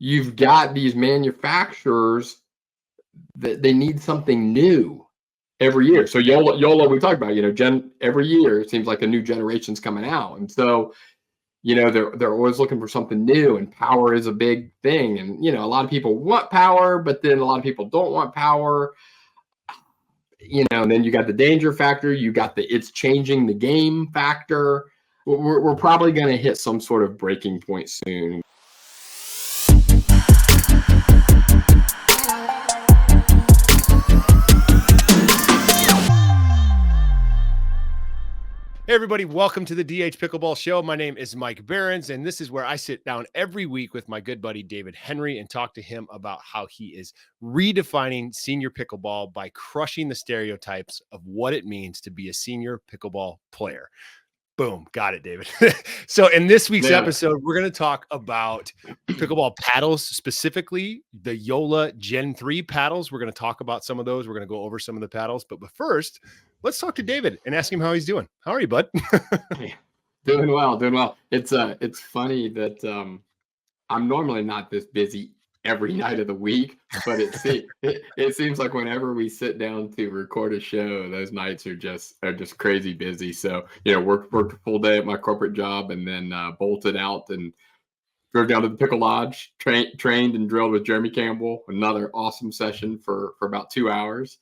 you've got these manufacturers that they need something new every year. So Joola, we talked about, every year it seems like a new generation's coming out. And so, they're always looking for something new, and power is a big thing. And, a lot of people want power, but then a lot of people don't want power. And then you got the danger factor, you got the it's changing the game factor. We're probably going to hit some sort of breaking point soon. Hey everybody, welcome to the DH Pickleball Show. My name is Mike Behrens, and this is where I sit down every week with my good buddy David Henry and talk to him about how he is redefining senior pickleball by crushing the stereotypes of what it means to be a senior pickleball player. Boom. Got it, David. So in this week's episode, we're going to talk about pickleball paddles, specifically the Joola Gen 3 paddles. We're going to talk about some of those. We're going to go over some of the paddles. But first, let's talk to David and ask him how he's doing. How are you, bud? Hey, doing well. It's funny that I'm normally not this busy every night of the week, but it seems like whenever we sit down to record a show, those nights are just crazy busy. So worked a full day at my corporate job, and then bolted out and drove down to the Pickle Lodge, trained and drilled with Jeremy Campbell. Another awesome session for about 2 hours.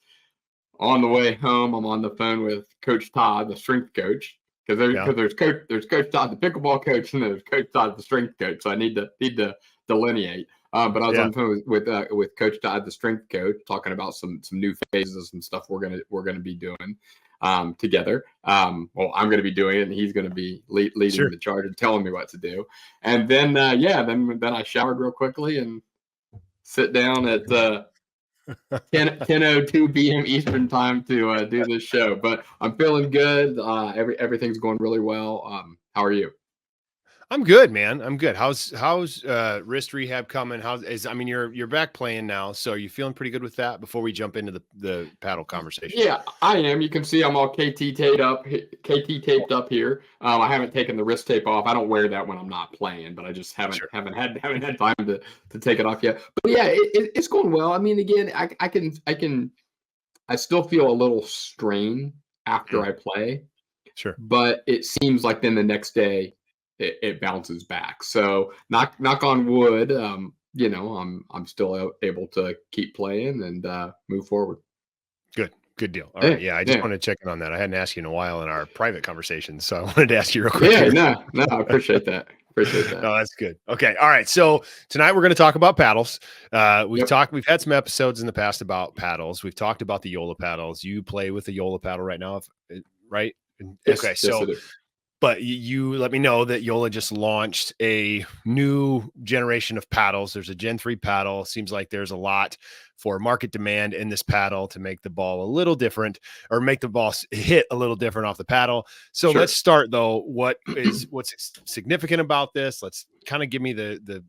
On the way home, I'm on the phone with Coach Todd, the strength coach, because there's Coach Todd, the pickleball coach, and there's Coach Todd, the strength coach. So I need to delineate. But I was on the phone with Coach Todd, the strength coach, talking about some new phases, some stuff we're gonna be doing together. Well, I'm gonna be doing it, and he's gonna be leading the charge and telling me what to do. And then then I showered real quickly and sit down at 10:02 p.m. Eastern time to do this show. But I'm feeling good. Everything's going really well. How are you? I'm good, man. I'm good. How's wrist rehab coming? You're back playing now, so are you feeling pretty good with that before we jump into the paddle conversation? Yeah, I am. You can see I'm all KT taped up here. I haven't taken the wrist tape off. I don't wear that when I'm not playing, but I just haven't had time to take it off yet. But yeah, it's going well. I mean, again, I still feel a little strain after I play. Sure. But it seems like then the next day it bounces back. So knock on wood, I'm still able to keep playing and move forward. Good deal. All right. Yeah, I just wanted to check in on that. I hadn't asked you in a while in our private conversations, so I wanted to ask you real quick. Yeah, no, I appreciate that. No, that's good. Okay. All right. So tonight we're going to talk about paddles. We've had some episodes in the past about paddles. We've talked about the Joola paddles. You play with the Joola paddle right now, right? Yes, okay. So. But you let me know that Joola just launched a new generation of paddles. There's a Gen 3 paddle. Seems like there's a lot for market demand in this paddle to make the ball a little different, or make the ball hit a little different off the paddle. So Let's start though. What's significant about this? Let's kind of give me the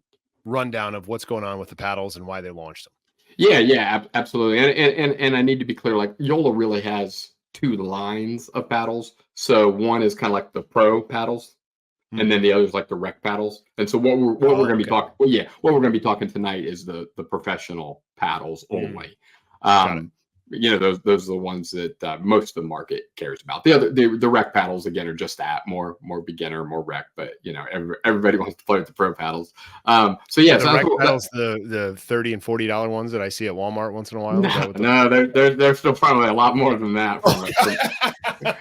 rundown of what's going on with the paddles and why they launched them. Yeah, absolutely. And I need to be clear. Like Joola really has two lines of paddles. So one is kind of like the pro paddles, and then the other is like the rec paddles. And so what we're going to be talking, what we're going to be talking tonight is the professional paddles only. Those are the ones that most of the market cares about. The rec paddles again are just that more beginner, more rec, but everybody wants to play with the pro paddles. The rec paddles, the $30 and $40 ones that I see at Walmart once in a while. No, they're still probably a lot more than that.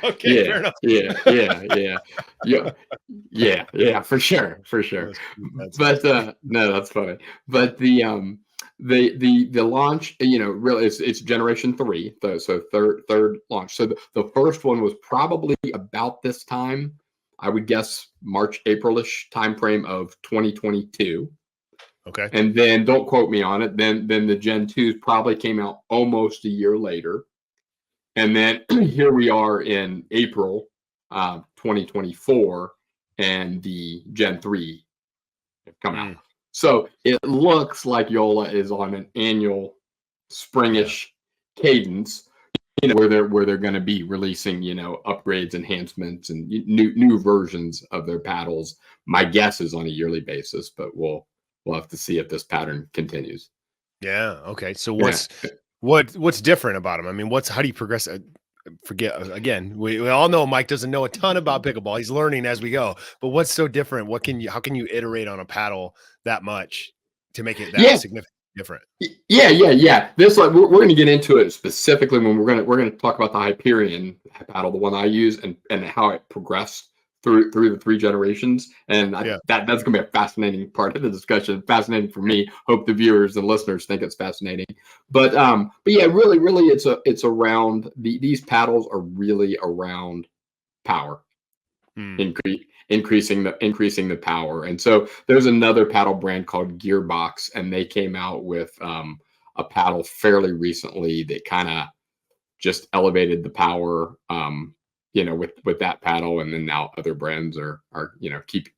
Okay, fair enough. Yeah, for sure. But no, that's funny. But the launch, really it's generation 3, so third launch. So the first one was probably about this time, I would guess March, April-ish timeframe of 2022. Okay. And then don't quote me on it. Then the Gen 2s probably came out almost a year later. And then here we are in April 2024, and the Gen 3 have come out. So it looks like Joola is on an annual springish cadence, where they're going to be releasing, upgrades, enhancements, and new versions of their paddles. My guess is on a yearly basis, but we'll we'll have to see if this pattern continues. Yeah. Okay. So Yeah. what's different about them? I mean, how do you progress? Forget again. We all know Mike doesn't know a ton about pickleball. He's learning as we go. But what's so different? How can you iterate on a paddle that much to make it that Yeah. significant different? Yeah. This, like, we're going to get into it specifically when we're going to talk about the Hyperion paddle, the one I use, and how it progressed through the 3 generations. And that's going to be a fascinating part of the discussion. Fascinating for me. Hope the viewers and listeners think it's fascinating. But yeah, really, it's around these paddles are really around power. Increasing the power. And so there's another paddle brand called Gearbox, and they came out with a paddle fairly recently that kind of just elevated the power, with that paddle. And then now other brands are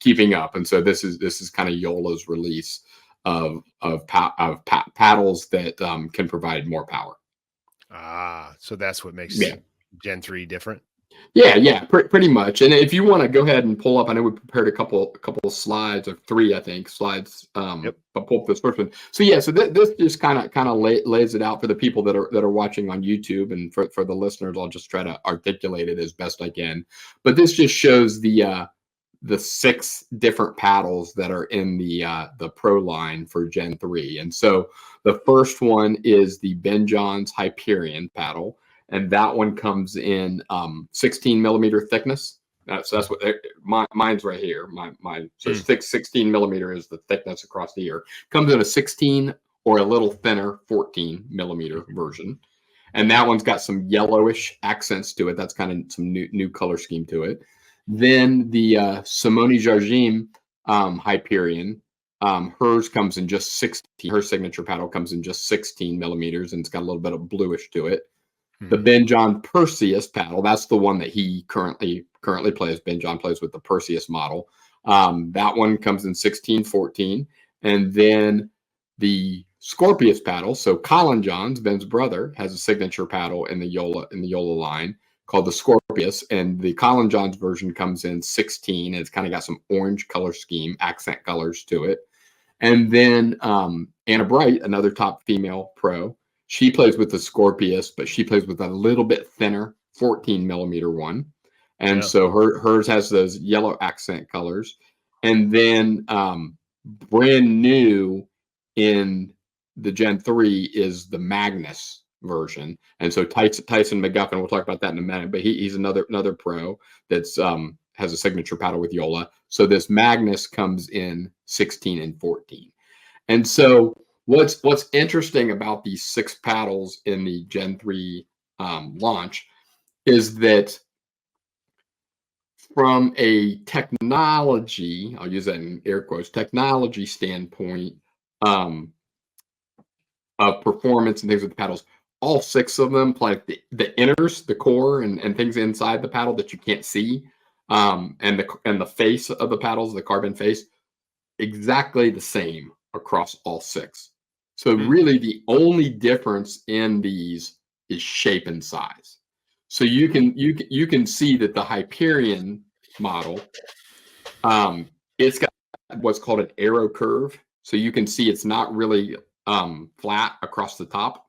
keeping up. And so this is kind of Joola's release of paddles that can provide more power. So that's what makes Gen 3 different. Yeah, pretty much. And if you want to go ahead and pull up, I know we prepared a couple of slides, or 3, I think, slides. But pull up this first one. So yeah, so this just kind of lays it out for the people that are watching on YouTube, and for the listeners, I'll just try to articulate it as best I can. But this just shows the 6 different paddles that are in the Pro line for Gen 3. And so the first one is the Ben John's Hyperion paddle. And that one comes in 16 millimeter thickness. So that's what mine's right here. So 16 millimeter is the thickness across the ear. Comes in a 16 or a little thinner 14 millimeter version. And that one's got some yellowish accents to it. That's kind of some new color scheme to it. Then the Simone Jardim Hyperion, hers comes in just 16. Her signature paddle comes in just 16 millimeters, and it's got a little bit of bluish to it. The Ben John Perseus paddle, that's the one that he currently plays. Ben John plays with the Perseus model. That one comes in 16, 14. And then the Scorpeus paddle, so Collin Johns, Ben's brother, has a signature paddle in the Joola line called the Scorpeus. And the Collin Johns version comes in 16. And it's kind of got some orange color scheme, accent colors to it. And then Anna Bright, another top female pro, she plays with the Scorpeus, but she plays with a little bit thinner 14 millimeter one. And so hers has those yellow accent colors. And then brand new in the Gen 3 is the Magnus version. And so Tyson McGuffin, we'll talk about that in a minute, but he's another pro that's has a signature paddle with Joola. So this Magnus comes in 16 and 14. And so what's interesting about these 6 paddles in the Gen 3 launch is that from a technology, I'll use that in air quotes, technology standpoint of performance and things with the paddles, all 6 of them, like the inners, the core, and things inside the paddle that you can't see, and the face of the paddles, the carbon face, exactly the same across all 6. So really the only difference in these is shape and size. So you can see that the Hyperion model, it's got what's called an arrow curve. So you can see it's not really flat across the top.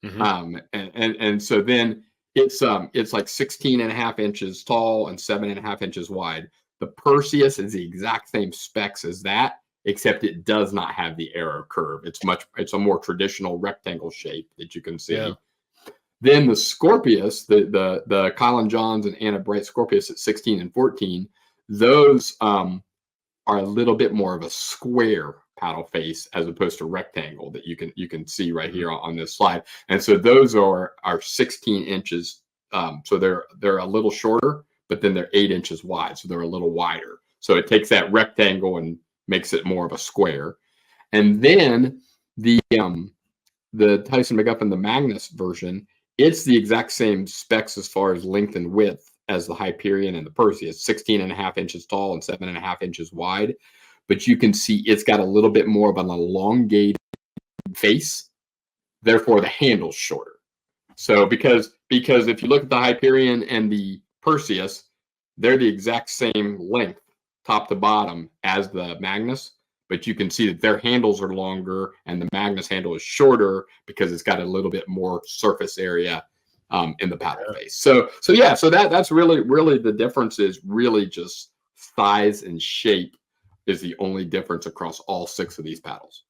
And so then it's like 16 and a half inches tall and 7.5 inches wide. The Perseus is the exact same specs as that, except it does not have the arrow curve. It's a more traditional rectangle shape that you can see. Yeah. Then the Scorpeus, the Collin Johns and Anna Bright Scorpeus at 16 and 14, those are a little bit more of a square paddle face as opposed to rectangle that you can see right here on this slide. And so those are 16 inches. So they're a little shorter, but then they're 8 inches wide. So they're a little wider. So it takes that rectangle and makes it more of a square. And then the Tyson McGuffin, the Magnus version, it's the exact same specs as far as length and width as the Hyperion and the Perseus, 16 and a half inches tall and 7.5 inches wide. But you can see it's got a little bit more of an elongated face. Therefore, the handle's shorter. So because if you look at the Hyperion and the Perseus, they're the exact same length, top to bottom, as the Magnus. but you can see that their handles are longer and the Magnus handle is shorter because it's got a little bit more surface area in the paddle face. So that's really the difference is really just size and shape is the only difference across all 6 of these paddles.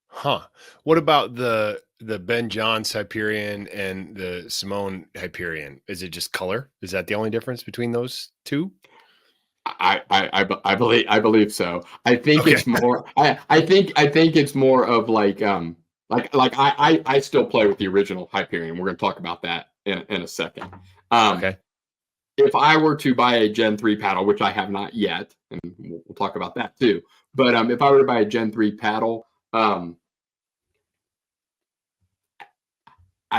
Huh. What about the Ben Johns Hyperion and the Simone Hyperion? Is it just color? Is that the only difference between those two? I believe so. I think Okay. it's more. I think it's more of like I still play with the original Hyperion. We're going to talk about that in a second. Okay. If I were to buy a Gen 3 paddle, which I have not yet, and we'll talk about that too. But if I were to buy a Gen 3 paddle, I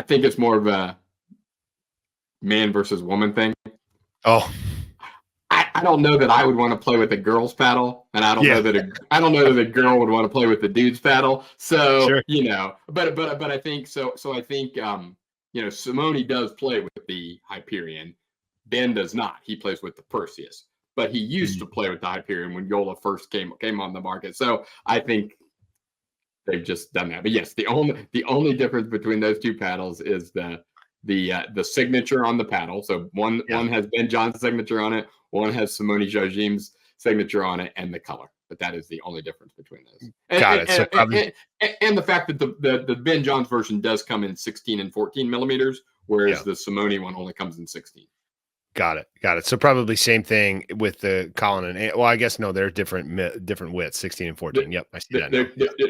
think it's more of a man versus woman thing. Oh, I don't know that I would want to play with a girl's paddle, and I don't know that a girl would want to play with the dude's paddle. So sure. but I think so. So I think Simone does play with the Hyperion. Ben does not. He plays with the Perseus, but he used to play with the Hyperion when Joola first came on the market. So I think they've just done that. But yes, the only difference between those 2 paddles is the signature on the paddle. So one has Ben John's signature on it, one has Simone Jardim's signature on it, and the color. But that is the only difference between those. Got it. And the fact that the Ben John's version does come in 16 and 14 millimeters, whereas the Simone one only comes in 16. Got it. So probably same thing with the Collin and I guess no, they're different widths, 16 and 14. Yep, I see that now.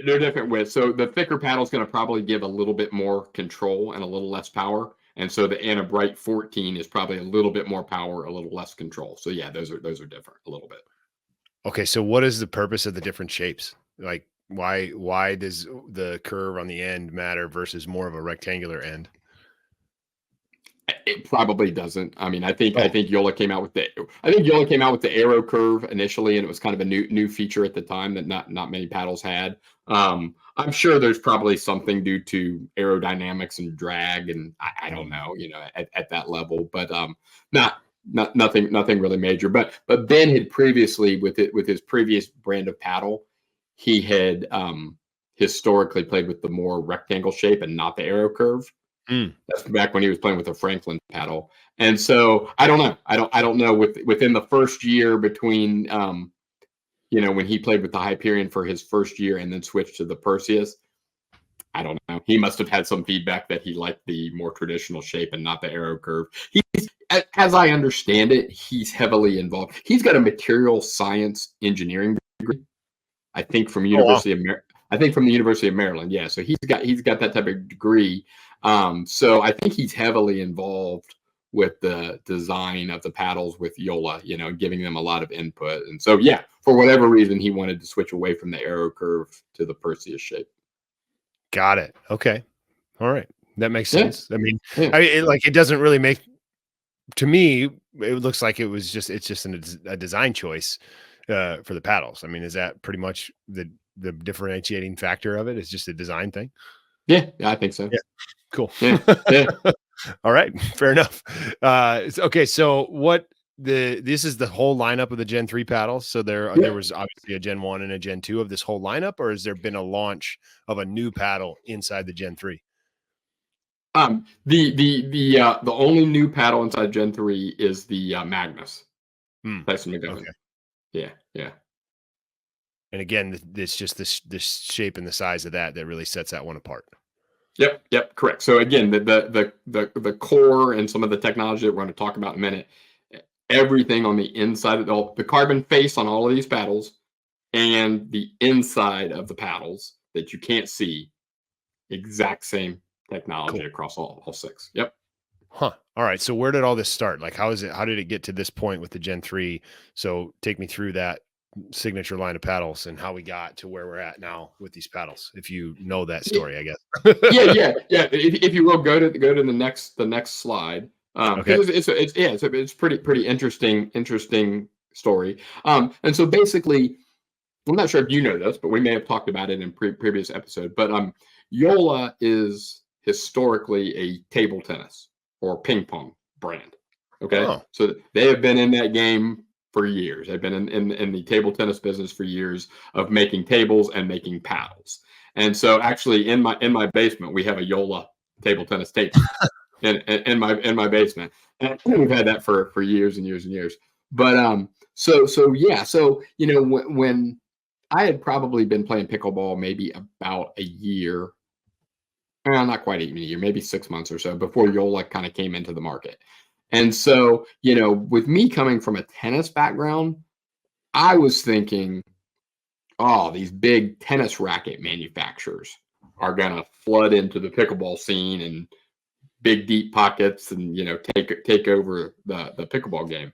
They're different widths. So the thicker paddle is going to probably give a little bit more control and a little less power. And so the Anna Bright 14 is probably a little bit more power, a little less control. So yeah, those are different a little bit. Okay, so what is the purpose of the different shapes? Like why does the curve on the end matter versus more of a rectangular end? It probably doesn't. I mean, I think Joola came out with the arrow curve initially, and it was kind of a new feature at the time that not many paddles had. I'm sure there's probably something due to aerodynamics and drag, and I don't know, at that level, but nothing really major. But Ben had previously with his previous brand of paddle, he had historically played with the more rectangle shape and not the arrow curve. That's back when he was playing with a Franklin paddle. And so I don't know. I don't know within the first year between when he played with the Hyperion for his first year and then switched to the Perseus. I don't know. He must have had some feedback that he liked the more traditional shape and not the arrow curve. As I understand it, he's heavily involved. He's got a material science engineering degree, I think from University of from the University of Maryland. Yeah, so he's got that type of degree. So I think he's heavily involved with the design of the paddles with Joola, giving them a lot of input. And so, yeah, for whatever reason, he wanted to switch away from the arrow curve to the Perseus shape. Got it. Okay. All right. That makes sense. I mean, it doesn't really make, to me, it looks like it's just a design choice for the paddles. I mean, is that pretty much the differentiating factor of it? Is just a design thing? Yeah, I think so. Yeah. Cool. Yeah. All right. Fair enough. Okay. So this is the whole lineup of the Gen 3 paddles. So there was obviously a Gen 1 and a Gen 2 of this whole lineup, or has there been a launch of a new paddle inside the Gen 3? The only new paddle inside Gen 3 is the Magnus. Tyson McGuffin. Okay. Yeah. And again, it's just this shape and the size of that really sets that one apart. Yep, correct. So again, the core and some of the technology that we're going to talk about in a minute, everything on the inside of the carbon face on all of these paddles and the inside of the paddles that you can't see, exact same technology across all 6. Yep. Huh. All right. So where did all this start? Like, how did it get to this point with the Gen 3? So take me through that signature line of paddles and how we got to where we're at now with these paddles, if you know that story, I guess. yeah. If you will go to the next slide. Okay. It's pretty interesting story. And so basically, I'm not sure if you know this, but we may have talked about it in previous episode. But Joola is historically a table tennis or ping pong brand. Okay, So they have been in that game for years. I've been in the table tennis business for years of making tables and making paddles. And so actually in my basement, we have a Joola table tennis table in my basement. And we've had that for years and years and years. But so yeah, so when I had probably been playing pickleball maybe about a year, well, not quite even a year, maybe 6 months or so before Joola kind of came into the market. And so, with me coming from a tennis background, I was thinking, oh, these big tennis racket manufacturers are going to flood into the pickleball scene and big deep pockets and, take over the pickleball game.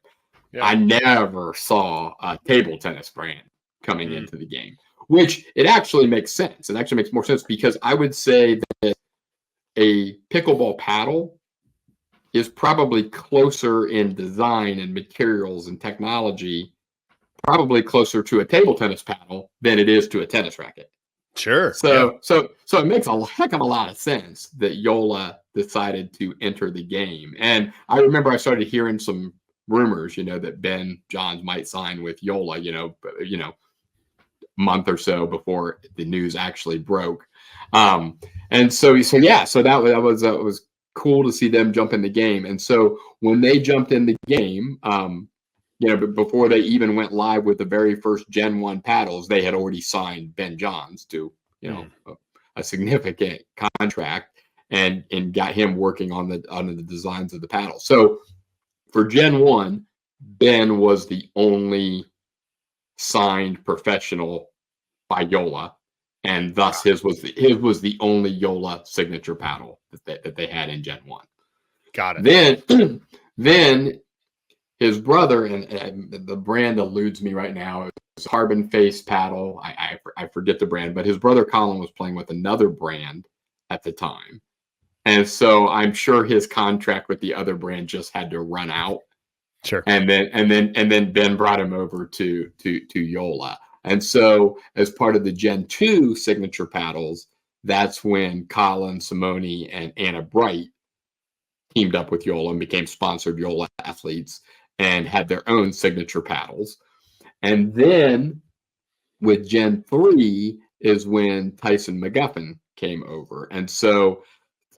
Yeah. I never saw a table tennis brand coming into the game, which it actually makes sense. It actually makes more sense because I would say that a pickleball paddle is probably closer in design and materials and technology, probably closer to a table tennis paddle than it is to a tennis racket. Sure. So it makes a heck of a lot of sense that Joola decided to enter the game. And I remember I started hearing some rumors, that Ben Johns might sign with Joola, month or so before the news actually broke. And so that was cool to see them jump in the game. And so when they jumped in the game, but before they even went live with the very first Gen 1 paddles, they had already signed Ben Johns to, a significant contract and got him working on the designs of the paddles. So for Gen 1, Ben was the only signed professional by Joola, and thus his was the only Joola signature paddle that they had in Gen 1. Got it. Then his brother, and the brand eludes me right now, is Carbon Face paddle. I forget the brand, but his brother Collin was playing with another brand at the time. And so I'm sure his contract with the other brand just had to run out. Sure. And then Ben brought him over to Joola. And so as part of the Gen 2 signature paddles, that's when Collin, Simone, and Anna Bright teamed up with Joola and became sponsored Joola athletes and had their own signature paddles. And then with Gen 3 is when Tyson McGuffin came over. And so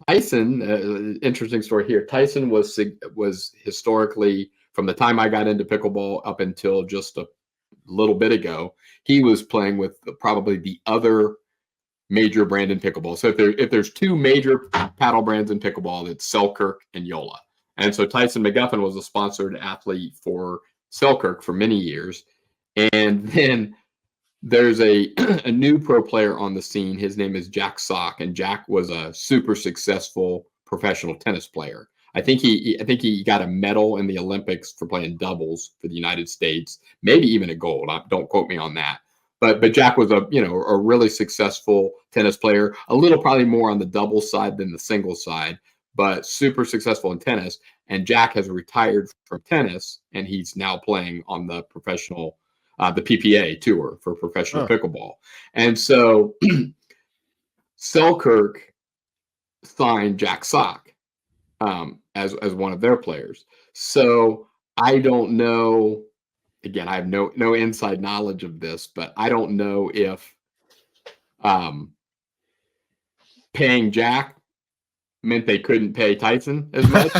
Tyson, interesting story here. Tyson was historically, from the time I got into pickleball up until just a little bit ago, he was playing with probably the other major brand in pickleball. So if there's two major paddle brands in pickleball, it's Selkirk and Joola. And so Tyson McGuffin was a sponsored athlete for Selkirk for many years. And then there's a new pro player on the scene. His name is Jack Sock, and Jack was a super successful professional tennis player. I think he got a medal in the Olympics for playing doubles for the United States, maybe even a gold. Don't quote me on that. But Jack was a really successful tennis player, a little probably more on the double side than the single side, but super successful in tennis. And Jack has retired from tennis, and he's now playing on the professional, the PPA tour for professional pickleball. And so Selkirk signed Jack Sock as one of their players. So I don't know. Again, I have no inside knowledge of this, but I don't know if paying Jack meant they couldn't pay Tyson as much,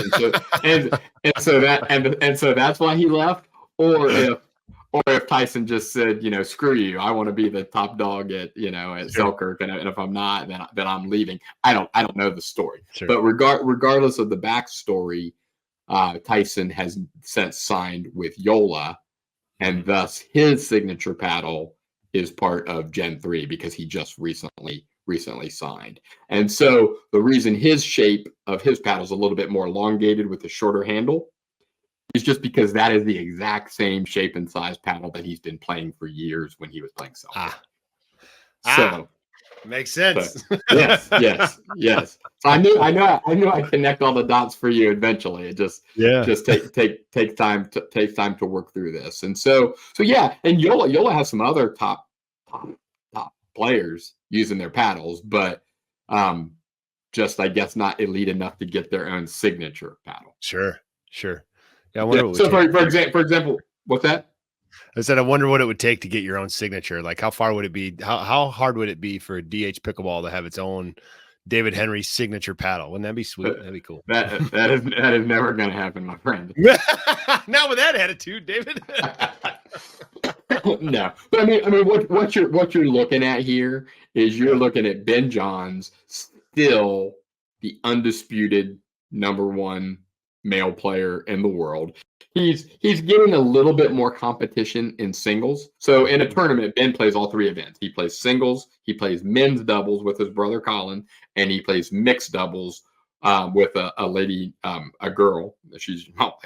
and so that's why he left, or if Tyson just said, screw you, I want to be the top dog at Selkirk, and if I'm not, then I'm leaving. I don't know the story, but regardless of the backstory, Tyson has since signed with Joola. And thus his signature paddle is part of Gen 3 because he just recently signed. And so the reason his shape of his paddle is a little bit more elongated with a shorter handle is just because that is the exact same shape and size paddle that he's been playing for years when he was playing Selkirk. So makes sense. So, yes. So I knew I'd connect all the dots for you eventually. It just take time to work through this. And so yeah, and Joola has some other top players using their paddles, but just I guess not elite enough to get their own signature paddle. Sure. Yeah, I wonder for example, what's that? I said, I wonder what it would take to get your own signature. Like, how far would it be? How hard would it be for DH Pickleball to have its own David Henry signature paddle? Wouldn't that be sweet? That'd be cool. That is never going to happen, my friend. Not with that attitude, David. No, but I mean, what you're looking at here is you're looking at Ben Johns, still the undisputed #1 male player in the world. He's getting a little bit more competition in singles. So in a tournament, Ben plays all 3 events. He plays singles, he plays men's doubles with his brother Collin, and he plays mixed doubles with a lady, a girl. I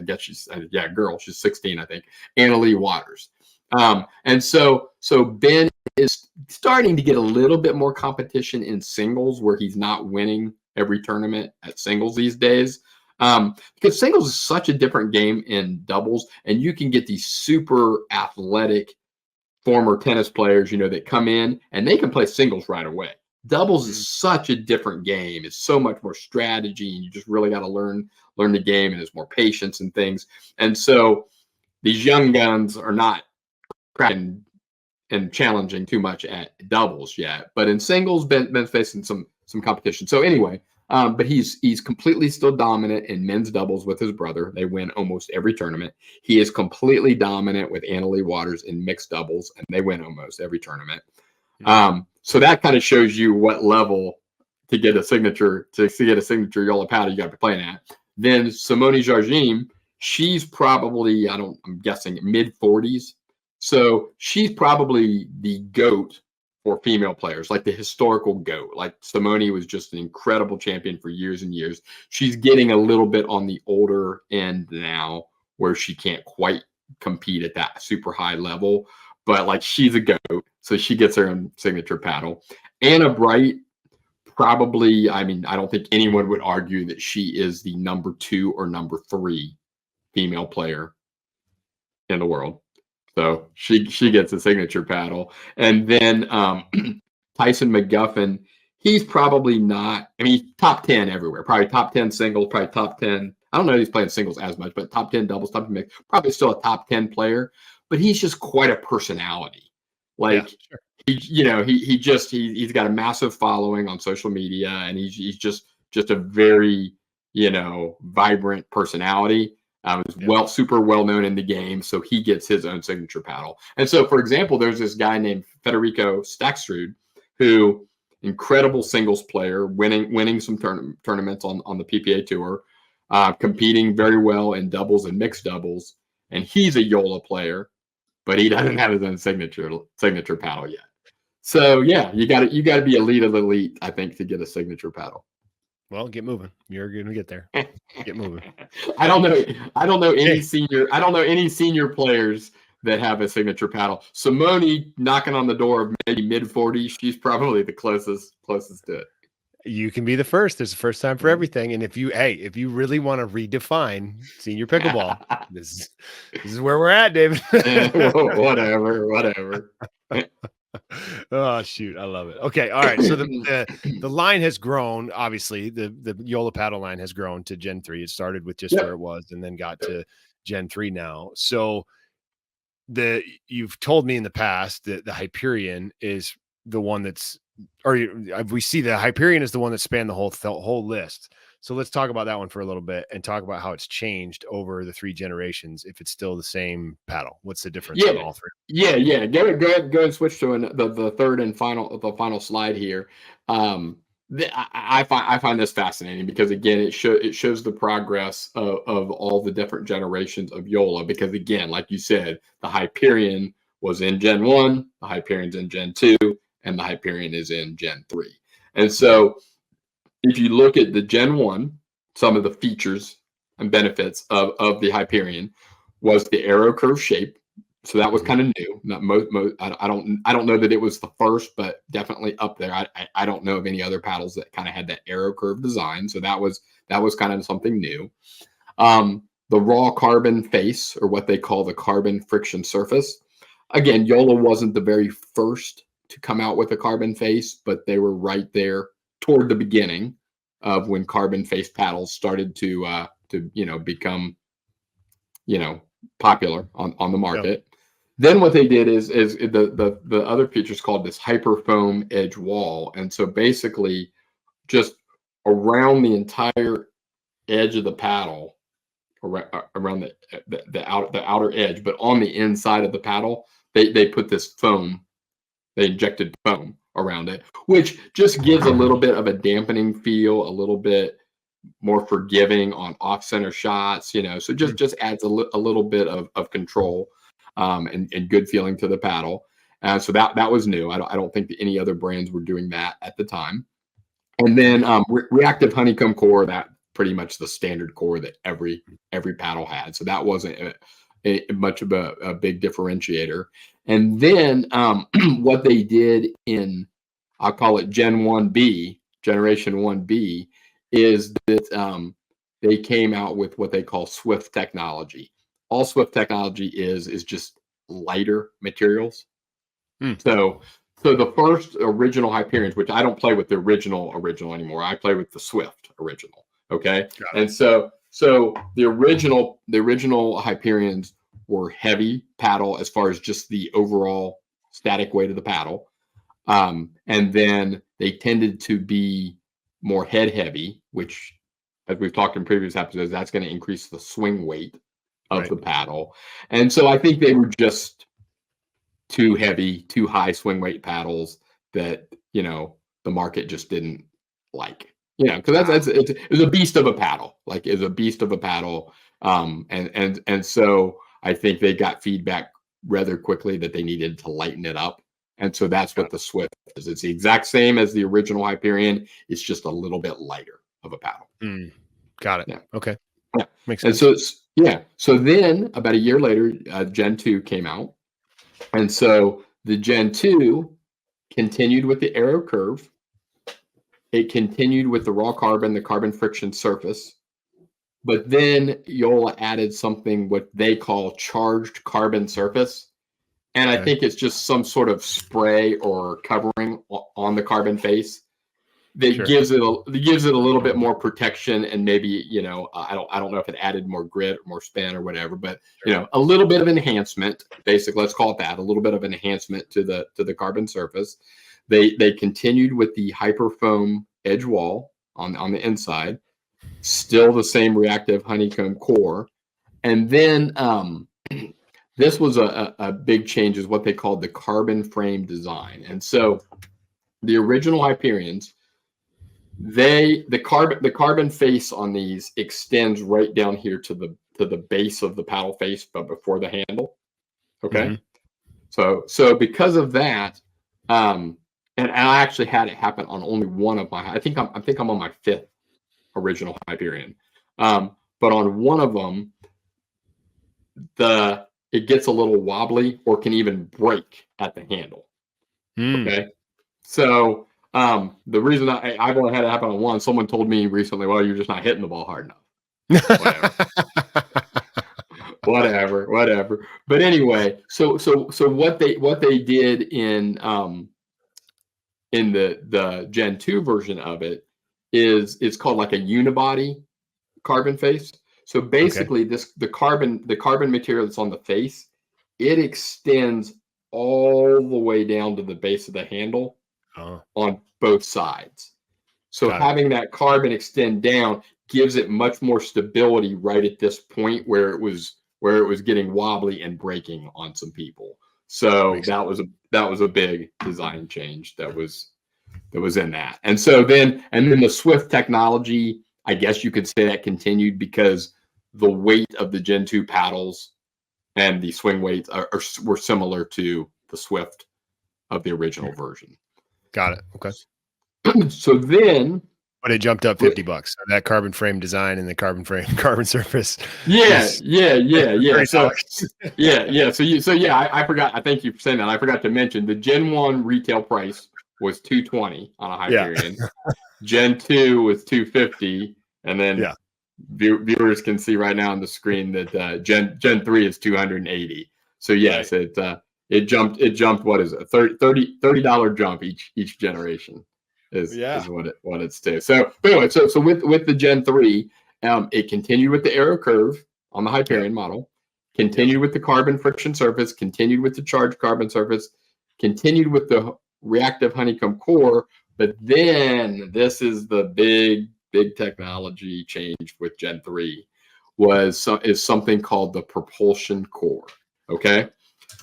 guess she's a girl. She's 16, I think. Annalie Waters. And so Ben is starting to get a little bit more competition in singles, where he's not winning every tournament at singles these days. Because singles is such a different game in doubles, and you can get these super athletic former tennis players, that come in and they can play singles right away. Doubles is such a different game. It's so much more strategy, and you just really got to learn the game, and there's more patience and things. And so these young guns are not cracking and challenging too much at doubles yet, but in singles, Ben's facing some competition. So anyway, but he's completely still dominant in men's doubles with his brother. They win almost every tournament. He is completely dominant with Annalie Waters in mixed doubles, and they win almost every tournament. So that kind of shows you what level to get a signature Joola paddle you got to be playing at. Then Simone Jardim, she's probably, I'm guessing, mid-40s. So she's probably the GOAT for female players, like the historical GOAT. Like Simone was just an incredible champion for years and years. She's getting a little bit on the older end now, where she can't quite compete at that super high level, but like she's a GOAT. So she gets her own signature paddle. Anna Bright, probably, I don't think anyone would argue that she is the #2 or #3 female player in the world. So she gets a signature paddle. And then Tyson McGuffin, he's probably not, top 10 everywhere. Probably top 10 singles, probably top 10. I don't know if he's playing singles as much, but top 10 doubles, top 10 mix, probably still a top 10 player. But he's just quite a personality. Like, yeah, sure. He's got a massive following on social media, and he's just a very, vibrant personality. Super well known in the game, so he gets his own signature paddle. And so, for example, there's this guy named Federico Staksrud, who incredible singles player, winning some tournaments on the PPA tour, competing very well in doubles and mixed doubles, and he's a Joola player, but he doesn't have his own signature paddle yet. So yeah, you got to be elite of elite, I think, to get a signature paddle. Well, get moving. You're going to get there. Get moving. I don't know any senior players that have a signature paddle. Simone, knocking on the door of maybe mid-40s, she's probably the closest to it. You can be the first. There's a first time for everything. And if you really want to redefine senior pickleball, this is where we're at, David. Whatever. Oh shoot, I love it. Okay, all right. So the line has grown. Obviously, the Joola paddle line has grown to Gen 3. It started with just where it was, and then got to Gen 3 now. So you've told me in the past that the Hyperion is the one that's, or we see the Hyperion is the one that spanned the whole list. So let's talk about that one for a little bit and talk about how it's changed over the 3 generations. If it's still the same paddle, what's the difference in all 3? Yeah. Go ahead and switch to the third and final slide here. I find this fascinating because, again, it shows the progress of all the different generations of Joola. Because, again, like you said, the Hyperion was in Gen 1, the Hyperion's in Gen 2, and the Hyperion is in Gen 3. And so if you look at the Gen 1, some of the features and benefits of the Hyperion was the arrow curve shape. So that was kind of new. I don't know that it was the first, but definitely up there. I don't know of any other paddles that kind of had that arrow curve design. So that was kind of something new. The raw carbon face, or what they call the carbon friction surface. Again, Joola wasn't the very first to come out with a carbon face, but they were right there toward the beginning of when carbon face paddles started to become popular on the market. then what they did is the other feature is called this hyper foam edge wall, and so basically just around the entire edge of the paddle, around the outer edge, but on the inside of the paddle, they put this foam. They injected foam around it, which just gives a little bit of a dampening feel, a little bit more forgiving on off-center shots, you know. So just adds a little bit of control and good feeling to the paddle. So that was new. I don't think that any other brands were doing that at the time. And then reactive honeycomb core, that pretty much the standard core that every paddle had. So that wasn't much of a big differentiator. And then what they did in, I'll call it Generation 1B, is that they came out with what they call Swift technology. All Swift technology is just lighter materials. So the first original Hyperions, which I don't play with the original anymore, I play with the Swift original. Okay, and so the original Hyperions were heavy paddle as far as just the overall static weight of the paddle, and then they tended to be more head heavy, which, as we've talked in previous episodes, that's going to increase the swing weight of the paddle. And so I think they were just too heavy, too high swing weight paddles that, you know, the market just didn't like. You know, because it's a beast of a paddle. Like, it's a beast of a paddle. And so I think they got feedback rather quickly that they needed to lighten it up. And so that's what the Swift is. It's the exact same as the original Hyperion. It's just a little bit lighter of a paddle. Got it. Yeah. Okay. Yeah. Makes sense. And so so then about a year later, Gen 2 came out. And so the Gen 2 continued with the aero curve. It continued with the raw carbon, the carbon friction surface. But then Joola added something what they call charged carbon surface. And I think it's just some sort of spray or covering on the carbon face that gives it a little bit more protection, and maybe, you know, I don't know if it added more grit or more span or whatever, but you know, a little bit of enhancement, basically, let's call it that, a little bit of enhancement to the carbon surface. They continued with the hyperfoam edge wall on the inside, still the same reactive honeycomb core, and then this was a big change, is what they called the carbon frame design. And so the original Hyperions, the carbon face on these extends right down here to the base of the paddle face, but before the handle. Okay. So because of that, and I actually had it happen on only one of my, I think I'm on my 5th original Hyperion. But on one of them, it gets a little wobbly or can even break at the handle. Okay. So the reason I've only had it happen on one, someone told me recently, well, you're just not hitting the ball hard enough. Whatever. But anyway, so what they did in the Gen 2 version of it is it's called like a unibody carbon face. So basically the carbon material that's on the face, it extends all the way down to the base of the handle on both sides. So having that carbon extend down gives it much more stability right at this point where it was getting wobbly and breaking on some people. So that was a big design change that was in that. And so then the Swift technology, I guess you could say, that continued because the weight of the Gen 2 paddles and the swing weights were similar to the Swift of the original version. Got it. Okay. So then, but it jumped up $50. That carbon frame design and the carbon surface. Yeah. So I forgot. I thank you for saying that. I forgot to mention the Gen 1 retail price was $220 on a Hyperion. Gen 2 was $250, and then viewers can see right now on the screen that Gen 3 is $280. So yes, it jumped. What is it? $30 jump each generation is what it's to. So anyway, with the Gen 3, it continued with the aero curve on the Hyperion model. continued with the carbon friction surface, continued with the charged carbon surface, continued with the reactive honeycomb core. But then this is the big technology change with Gen 3 is something called the propulsion core. Okay.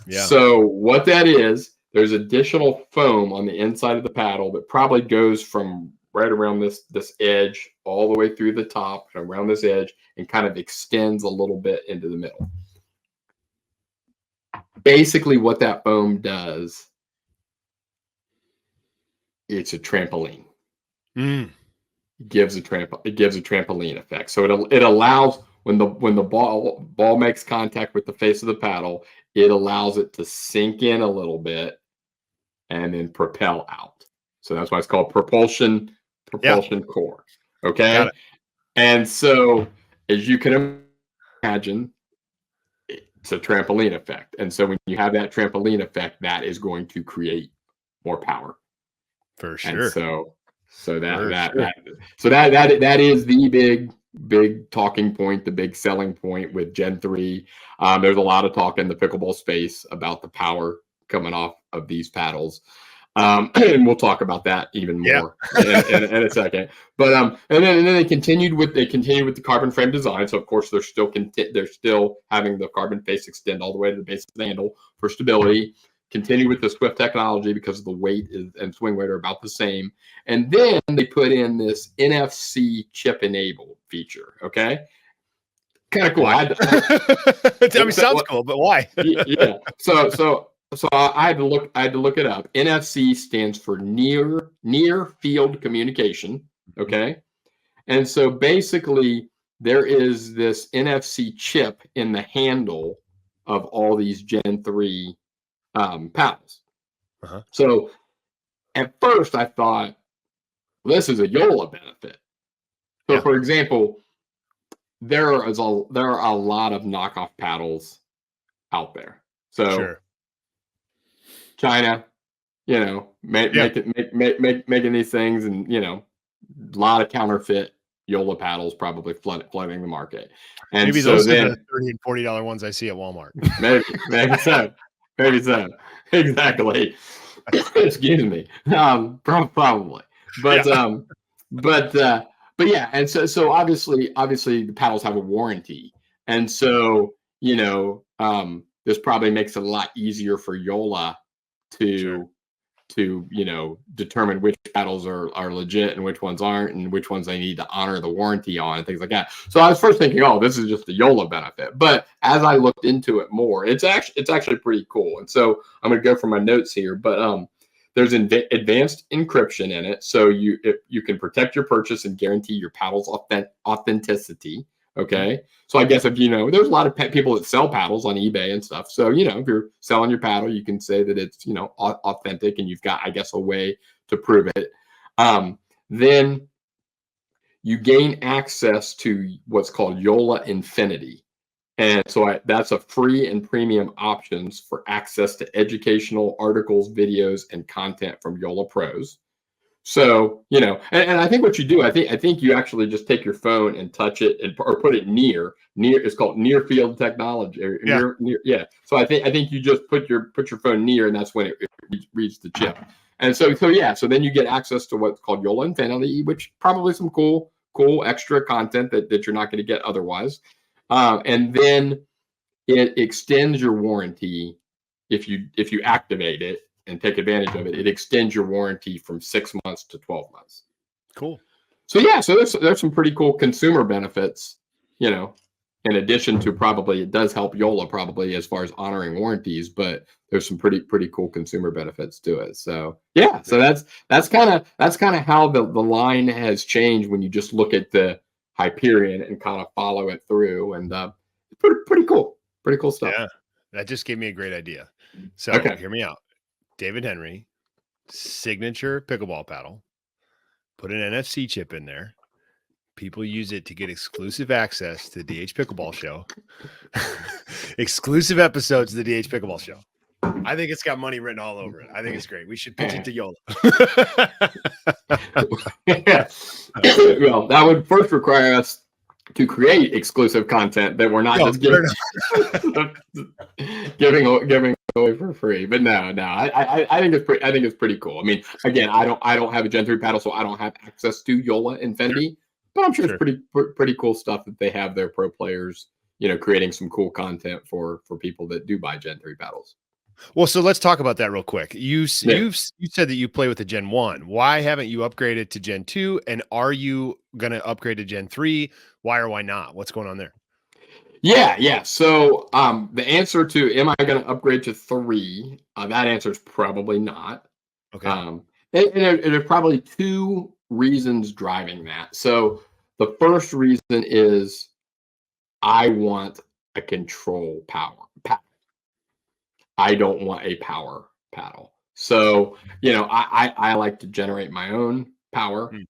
Yeah. So what that is, there's additional foam on the inside of the paddle that probably goes from right around this edge all the way through the top and around this edge and kind of extends a little bit into the middle. Basically what that foam does, it's a trampoline. It gives a trampoline effect. So it allows when the ball makes contact with the face of the paddle, it allows it to sink in a little bit and then propel out. So that's why it's called propulsion core. Okay. And so as you can imagine, it's a trampoline effect. And so when you have that trampoline effect, that is going to create more power. For sure. And so that is the big talking point, the big selling point with Gen 3. There's a lot of talk in the pickleball space about the power coming off of these paddles. And we'll talk about that even more in a second. But and then they continued with the carbon frame design. So of course they're still having the carbon face extend all the way to the base of the handle for stability. Continue with the Swift technology because the weight and swing weight are about the same. And then they put in this NFC chip enabled feature. Okay. Kind of cool. Sounds cool, but why? Yeah. So I had to look it up. NFC stands for near field communication. Okay. And so basically there is this NFC chip in the handle of all these Gen 3 paddles. So at first I thought, well, this is a Joola benefit. So for example, there are a lot of knockoff paddles out there. So China, making these things, and a lot of counterfeit Joola paddles probably flooding the market. And maybe so those then, are the $30 and $40 ones I see at Walmart. maybe so. Exactly. Excuse me. Probably. But yeah. And so obviously the paddles have a warranty, and so this probably makes it a lot easier for Joola to determine which paddles are legit and which ones aren't, and which ones they need to honor the warranty on and things like that. So I was first thinking, oh, this is just the Joola benefit. But as I looked into it more, it's actually pretty cool. And so I'm going to go for my notes here, but there's advanced encryption in it. So you can protect your purchase and guarantee your paddle's authenticity. Okay. So I guess there's a lot of people that sell paddles on eBay and stuff. So, if you're selling your paddle, you can say that it's, authentic, and you've got, I guess, a way to prove it. Then you gain access to what's called Joola Infinity. And so that's a free and premium options for access to educational articles, videos, and content from Joola pros. So, and I think what you do, I think you actually just take your phone and touch it or put it near, it's called near field technology. Near. So I think you just put your phone near, and that's when it reads the chip. And so then you get access to what's called Joola Infinity, which probably some cool extra content that you're not going to get otherwise. And then it extends your warranty if you activate it and take advantage of it. It extends your warranty from 6 months to 12 months. Cool. So there's some pretty cool consumer benefits, in addition to probably it does help Joola probably as far as honoring warranties, but there's some pretty cool consumer benefits to it. So so that's kind of how the line has changed when you just look at the Hyperion and kind of follow it through, and pretty cool stuff. Yeah, that just gave me a great idea. So hear me out. David Henry, signature pickleball paddle, put an NFC chip in there. People use it to get exclusive access to the DH Pickleball Show, exclusive episodes of the DH Pickleball Show. I think it's got money written all over it. I think it's great. We should pitch it to Joola. Well, that would first require us to create exclusive content that we're not No, just fair giving away for free. But no, I think it's pretty cool. I mean, again, I don't have a Gen 3 paddle, so I don't have access to Joola Infinity, but I'm sure Sure. it's pretty cool stuff that they have their pro players, creating some cool content for people that do buy Gen 3 paddles. Well, so let's talk about that real quick. You Yeah. said that you play with the Gen 1. Why haven't you upgraded to Gen 2? And are you going to upgrade to Gen 3? Why or why not? What's going on there? Yeah. So the answer to am I going to upgrade to 3? That answer is probably not. Okay. And there's probably 2 reasons driving that. So the first reason is I want a control paddle. I don't want a power paddle. So, I like to generate my own power. Hmm.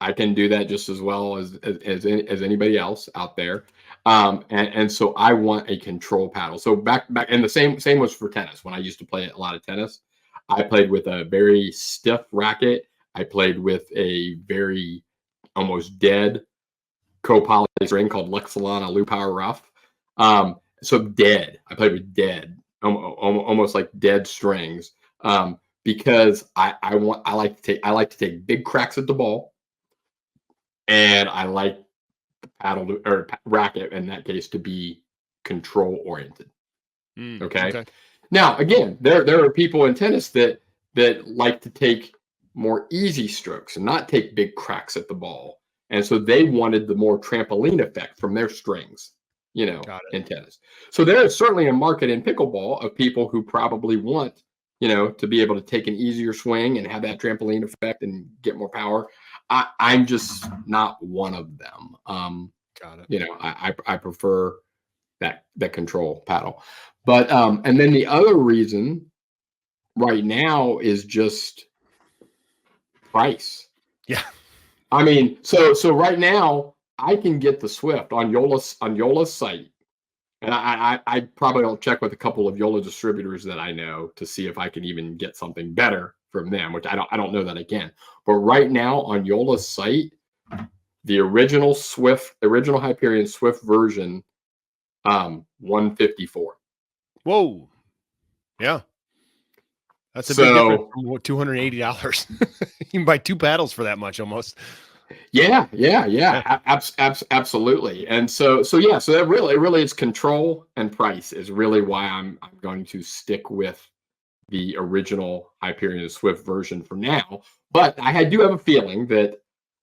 I can do that just as well as anybody else out there. And so I want a control paddle. So back and the same was for tennis. When I used to play a lot of tennis, I played with a very stiff racket. I played with a very almost dead copolymer ring called Lexilana Loop Power Rough. So dead. I played with dead, almost like dead strings, because I like to take big cracks at the ball, and I like the paddle or racket in that case to be control oriented. Okay. Now again, there are people in tennis that like to take more easy strokes and not take big cracks at the ball, and so they wanted the more trampoline effect from their strings. In tennis. So there is certainly a market in pickleball of people who probably want, to be able to take an easier swing and have that trampoline effect and get more power. I'm just not one of them. Got it. I prefer that control paddle. But and then the other reason right now is just price. Yeah. I mean, so right now I can get the Swift on Joola's site, and I probably don't check with a couple of Joola distributors that I know to see if I can even get something better from them, which I don't know that I can. But right now on Joola's site, the original Hyperion Swift version, $154. Whoa. Yeah. That's a big difference from $280. You can buy 2 paddles for that much almost. Yeah. Absolutely. And so that really is control and price is really why I'm going to stick with the original Hyperion Swift version for now. But I do have a feeling that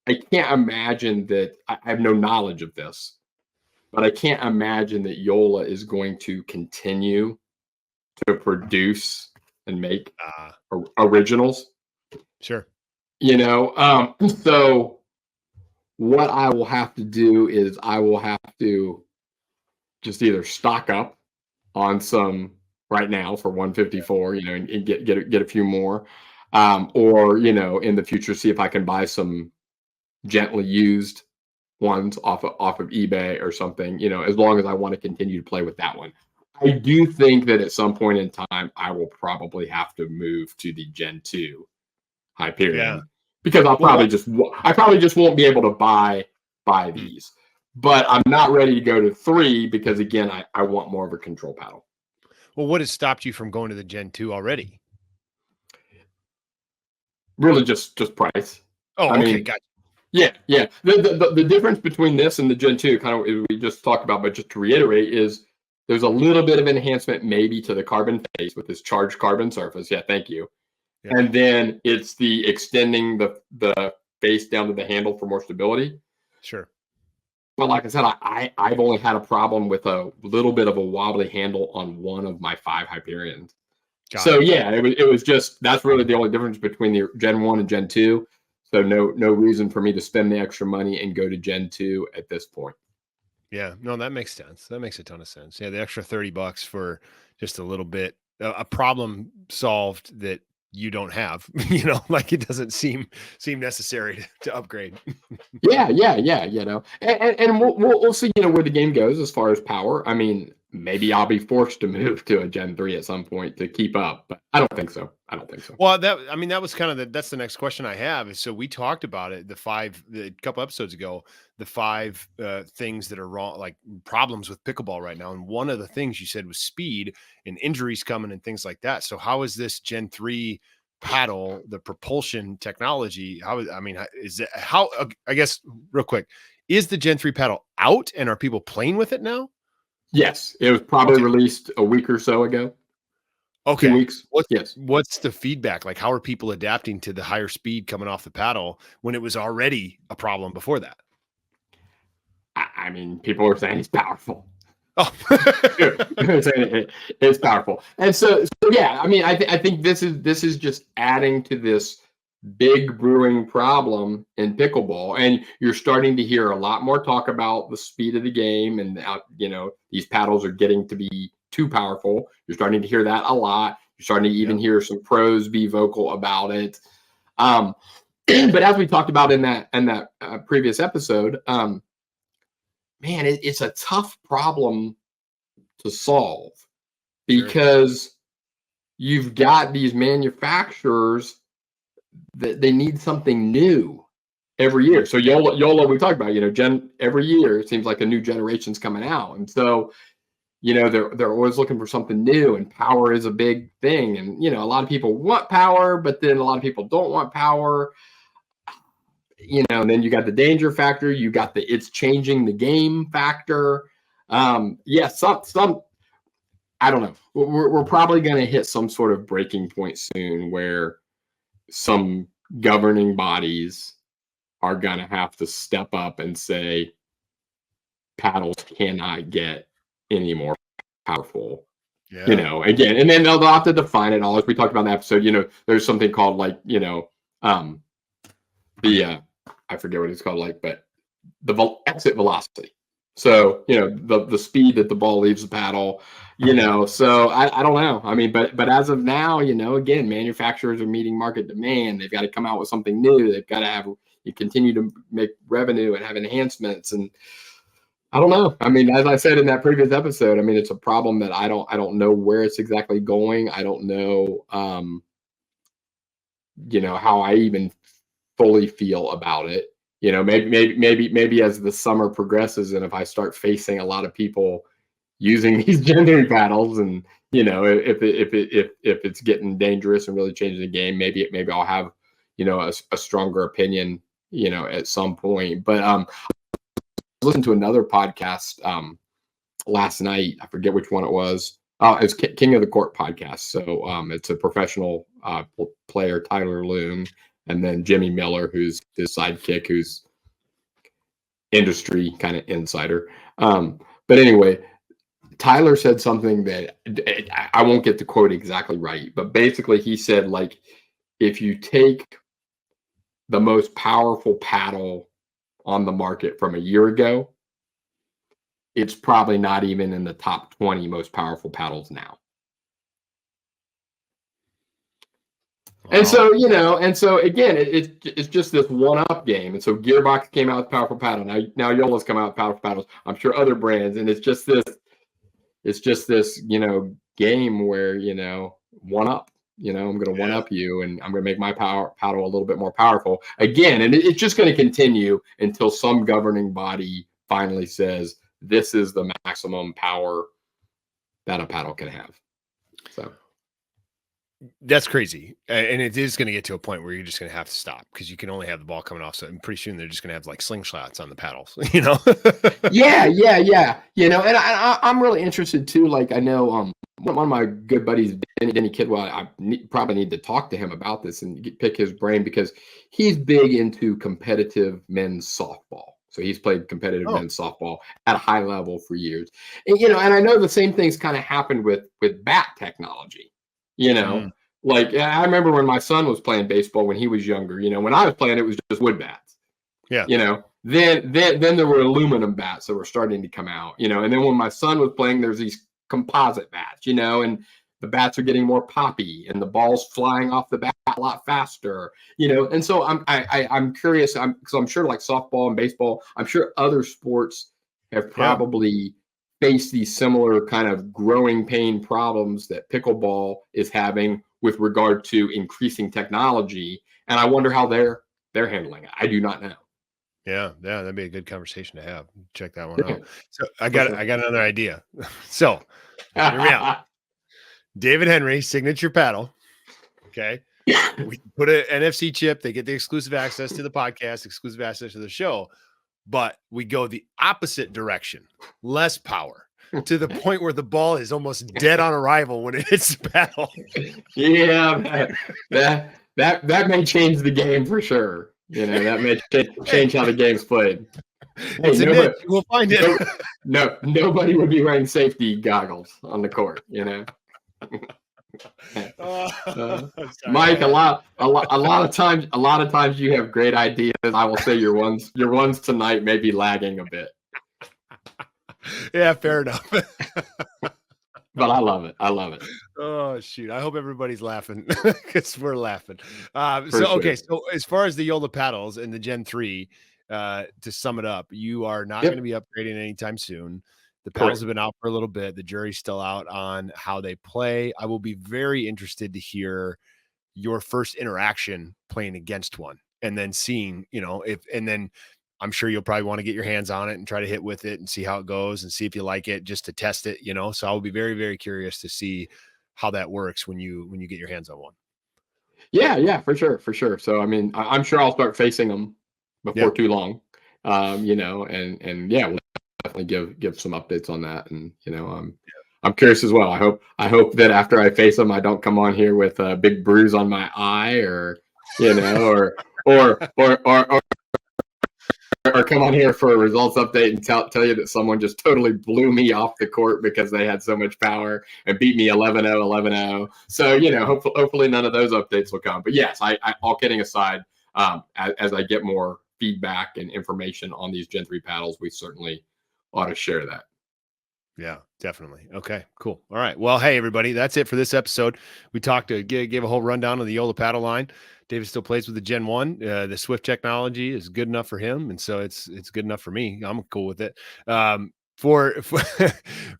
I can't imagine that I have no knowledge of this, but I can't imagine that Joola is going to continue to produce and make originals. Sure. So what I will have to do is I will have to just either stock up on some right now for 154, and get a few more, or in the future see if I can buy some gently used ones off of eBay or something. As long as I want to continue to play with that one. I do think that at some point in time I will probably have to move to the Gen 2 Hyperion. Because I probably just won't be able to buy these. But I'm not ready to go to 3 because again, I want more of a control paddle. Well, what has stopped you from going to the Gen 2 already? Really just price. Oh, okay, gotcha. Yeah. The difference between this and the Gen 2, kind of we just talked about, but just to reiterate, is there's a little bit of enhancement maybe to the carbon face with this charged carbon surface. Yeah, thank you. Yeah. And then it's the extending the face down to the handle for more stability. Sure. But like I said, I've only had a problem with a little bit of a wobbly handle on one of my 5 Hyperions. Yeah, it was just, that's really the only difference between the Gen 1 and Gen 2. So no reason for me to spend the extra money and go to Gen 2 at this point. Yeah, no, that makes sense. That makes a ton of sense. Yeah, the extra $30 for just a little bit, a problem solved that you don't have, like it doesn't seem necessary to upgrade. Yeah. And we'll see, where the game goes as far as power. I mean, maybe I'll be forced to move to a Gen 3 at some point to keep up, but I don't think so. I don't think so. Well, that was kind of that's the next question I have is, so we talked about it, a couple episodes ago, the 5 things that are wrong, like problems with pickleball right now. And one of the things you said was speed and injuries coming and things like that. So how is this Gen 3 paddle, the propulsion technology, I guess real quick, is the Gen 3 paddle out and are people playing with it now? Yes, it was probably released a week or so ago. Okay. 2 weeks. What's the feedback? Like, how are people adapting to the higher speed coming off the paddle when it was already a problem before that? I mean, people are saying it's powerful. Oh, it's powerful. And so yeah, I mean, I think this is just adding to this big brewing problem in pickleball, and you're starting to hear a lot more talk about the speed of the game, and these paddles are getting to be too powerful. You're starting to hear that a lot. You're starting to even hear some pros be vocal about it. But as we talked about in that previous episode, man, it's a tough problem to solve because you've got these manufacturers that they need something new every year. So Joola, we talked about, every year it seems like a new generation's coming out. And so, they're always looking for something new, and power is a big thing. And, a lot of people want power, but then a lot of people don't want power. And then you got the danger factor, you got the it's changing the game factor. Some I don't know. We're probably going to hit some sort of breaking point soon where some governing bodies are going to have to step up and say paddles cannot get any more powerful. Again, and then they'll have to define it all. As we talked about in the episode, there's something called I forget what it's called, but the exit velocity. So, the speed that the ball leaves the paddle, so I don't know. I mean, but as of now, again, manufacturers are meeting market demand. They've got to come out with something new. They've got to continue to make revenue and have enhancements. And I don't know. I mean, as I said in that previous episode, I mean, it's a problem that I don't know where it's exactly going. I don't know, how I even fully feel about it. Maybe as the summer progresses, and if I start facing a lot of people using these Gen 3 paddles, and if it's getting dangerous and really changing the game, maybe I'll have a stronger opinion at some point. But I listened to another podcast last night. I forget which one it was. It's King of the Court podcast. So it's a professional player, Tyler Loom, and then Jimmy Miller, who's his sidekick, who's industry kind of insider. But anyway, Tyler said something that I won't get the quote exactly right, but basically he said, if you take the most powerful paddle on the market from a year ago, it's probably not even in the top 20 most powerful paddles now. Wow. And so again, it's just this one-up game. And so Gearbox came out with powerful paddle. Now Joola's come out with powerful paddles. I'm sure other brands, and it's just this game where one up. I'm going to one up you, and I'm going to make my paddle a little bit more powerful again. And it's just going to continue until some governing body finally says this is the maximum power that a paddle can have. So. That's crazy. And it is going to get to a point where you're just going to have to stop because you can only have the ball coming off. So pretty soon they're just going to have slingshots on the paddles, Yeah. And I'm really interested too. I know one of my good buddies, Denny Kidwell, I probably need to talk to him about this and pick his brain because he's big into competitive men's softball. So he's played competitive men's softball at a high level for years. And, and I know the same things kind of happened with bat technology. I remember when my son was playing baseball when he was younger, when I was playing, it was just wood bats. Yeah. Then there were aluminum bats that were starting to come out, and then when my son was playing, there's these composite bats, and the bats are getting more poppy and the ball's flying off the bat a lot faster, and so I'm curious. I'm sure softball and baseball, I'm sure other sports have probably face these similar kind of growing pain problems that pickleball is having with regard to increasing technology. And I wonder how they're handling it. I do not know. Yeah, that'd be a good conversation to have. Check that one Yeah, out. So I for got sure. another idea. So hear me out. David Henry, signature paddle. Okay. We put an NFC chip. They get the exclusive access to the podcast, exclusive access to the show. But we go the opposite direction, less power, to the point where the ball is almost dead on arrival when it hits the paddle. Yeah, that may change the game for sure. You know, that may change how the game's played. It's a niche. We'll find it. Nobody would be wearing safety goggles on the court, you know. Mike, a lot of times you have great ideas. I will say your ones tonight may be lagging a bit. Yeah, fair enough. But I love it. Oh shoot! I hope everybody's laughing because we're laughing. Okay. So as far as the Joola paddles and the Gen 3, to sum it up, you are not going to be upgrading anytime soon. The paddles have been out for a little bit. The jury's still out on how they play. I will be very interested to hear your first interaction playing against one, and then seeing, and then I'm sure you'll probably want to get your hands on it and try to hit with it and see how it goes and see if you like it, just to test it, So I'll be very, very curious to see how that works when you get your hands on one. Yeah, for sure. So I mean, I'm sure I'll start facing them before too long. And yeah, we'll definitely give some updates on that. And I'm curious as well. I hope that after I face them, I don't come on here with a big bruise on my eye, or or come on here for a results update and tell you that someone just totally blew me off the court because they had so much power and beat me 11-0, 11-0. So, hopefully none of those updates will come. But yes, I all kidding aside, as I get more feedback and information on these Gen 3 paddles, we certainly ought to share that. Yeah, definitely. Okay, cool. All right. Well, hey, everybody, that's it for this episode. We gave a whole rundown of the Joola paddle line. David still plays with the Gen 1. The Swift technology is good enough for him, and so it's good enough for me. I'm cool with it. For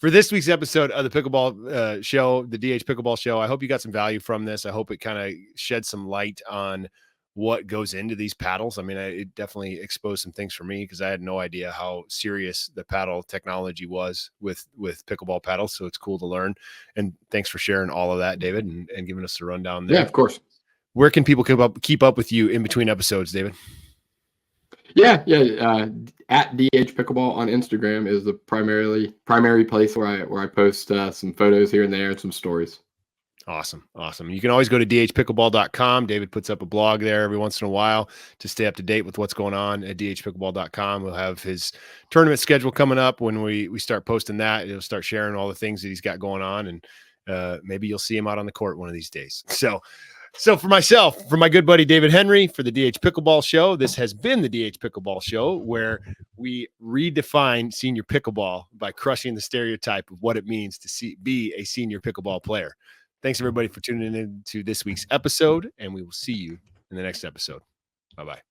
this week's episode of the Pickleball show, the DH Pickleball show, I hope you got some value from this. I hope it kind of shed some light on what goes into these paddles. I mean, it definitely exposed some things for me because I had no idea how serious the paddle technology was with pickleball paddles. So it's cool to learn. And thanks for sharing all of that, David, and giving us the rundown there. Yeah, of course. Where can people keep up with you in between episodes, David? Yeah. At DH Pickleball on Instagram is the primary place where I post some photos here and there and some stories. Awesome. You can always go to dhpickleball.com. David puts up a blog there every once in a while to stay up to date with what's going on at dhpickleball.com. We'll have his tournament schedule coming up. When we start posting that, he'll start sharing all the things that he's got going on, and maybe you'll see him out on the court one of these days. So for myself, for my good buddy David Henry, for the DH Pickleball show, this has been the DH Pickleball show, where we redefine senior pickleball by crushing the stereotype of what it means to be a senior pickleball player. Thanks, everybody, for tuning in to this week's episode, and we will see you in the next episode. Bye-bye.